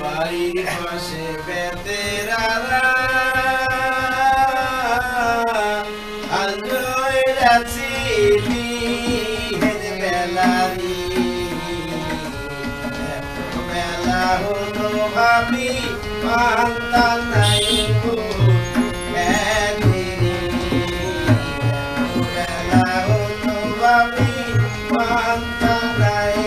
বাড়ির পাশে বেতেরারা আলজয়রাছি বিহেদ বেলারি বেলা হলো ভাবি পান্তা নাই বেলা হলো ভাবি পান্তা নাই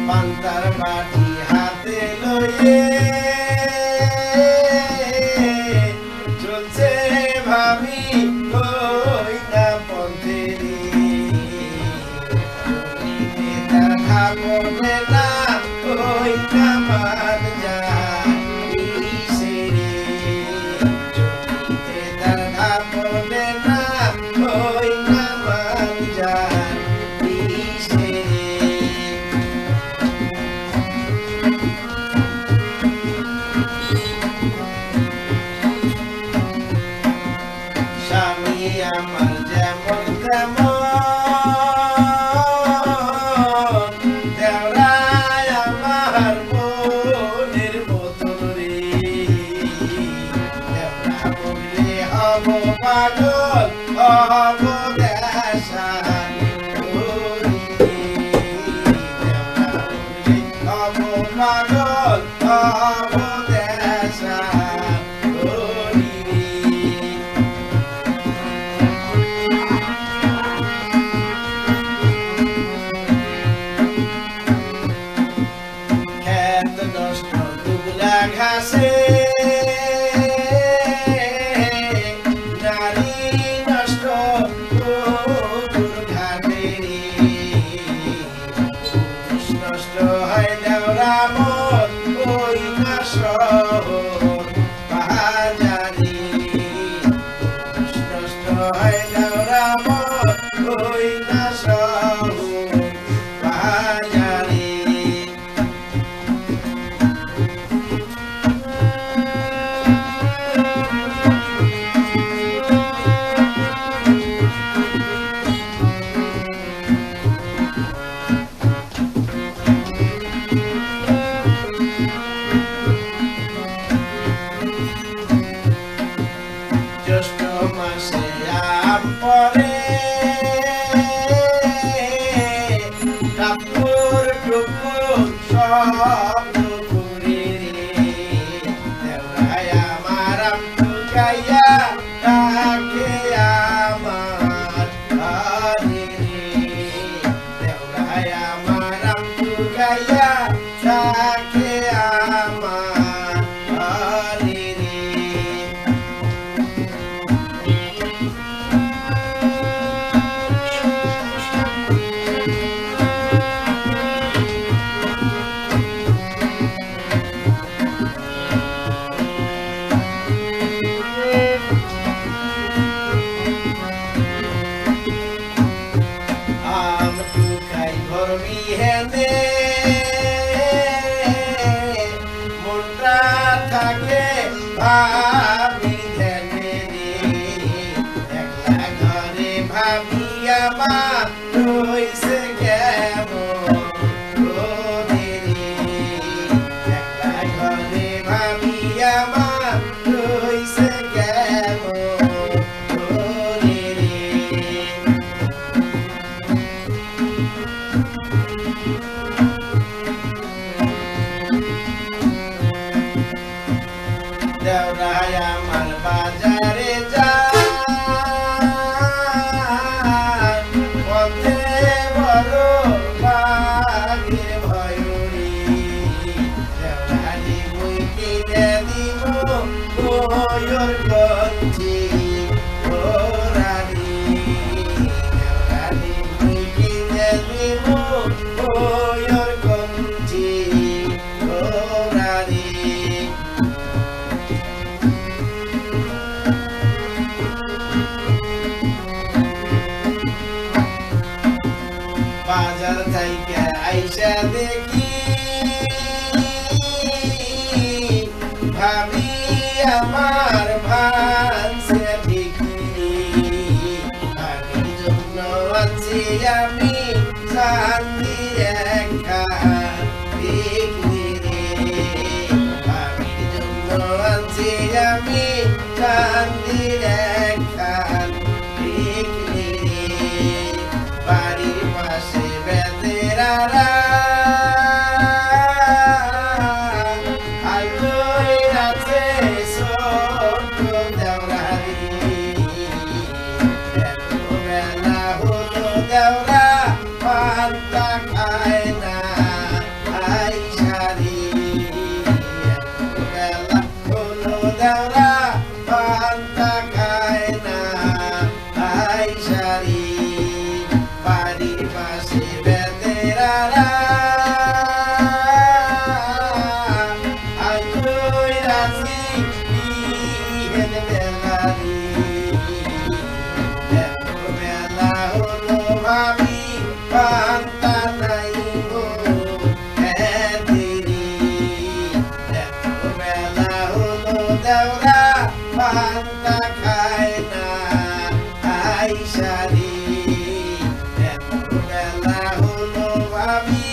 পান্তার বাটি হাতে লয়ে চলছে ভাবি কই না পথেরি তার খাবনে না কই না মান যায় সেরি চলিতে তার খাবনে না কই না মান যায় আমার যেমন তেমন দেওরায় আমার মনের মতন রে দেওরা বললে হব পাগল হব দেশান দেওরা বললে হব পাগল হব দেশান ঘাসে নারী নষ্ট ঘাটে নষ্ট হয় দেওরা মন ওই না শহর বাজারি নষ্ট হয় দেওরা মন ওই না শহর বাজারি জ্যৈষ্ঠ মাসে আম পরে কাপড় টুকুর সব দুপুরে দেওরায় আমার আম টুকাইয়া তাকে আমার ঘরে দেওরায় আমার আম টুকাইয়া তাকে আমার ঘরে মনটা থাকে ভাবি ধ্যানে রে একলা ঘরে ভাবি আমার রইছে কেমন রে একলা ঘরে ভাবি আমার রইছে কেমন রে দেওরায় আমার বাজারে যায় পথে বড় বাঘের ভয়রি দেওরালি বই কিনে দিব ওর গঞ্জি ও রানী রানী মুই কিনে দিব ওর গঞ্জি ও রানী বাজার থেকে আইসা দেখি ভাবি আমার ভানছে ঠিকই ভাবির জন্য আছি আমি শান্তি একটা দেখলি রে ভাবির জন্য আছি আমি শান্তি একটা দেখলি রে বাড়ির পাশে বেতেরারা পান্তা খায় না আইসারি এত বেলা হলো ভাবি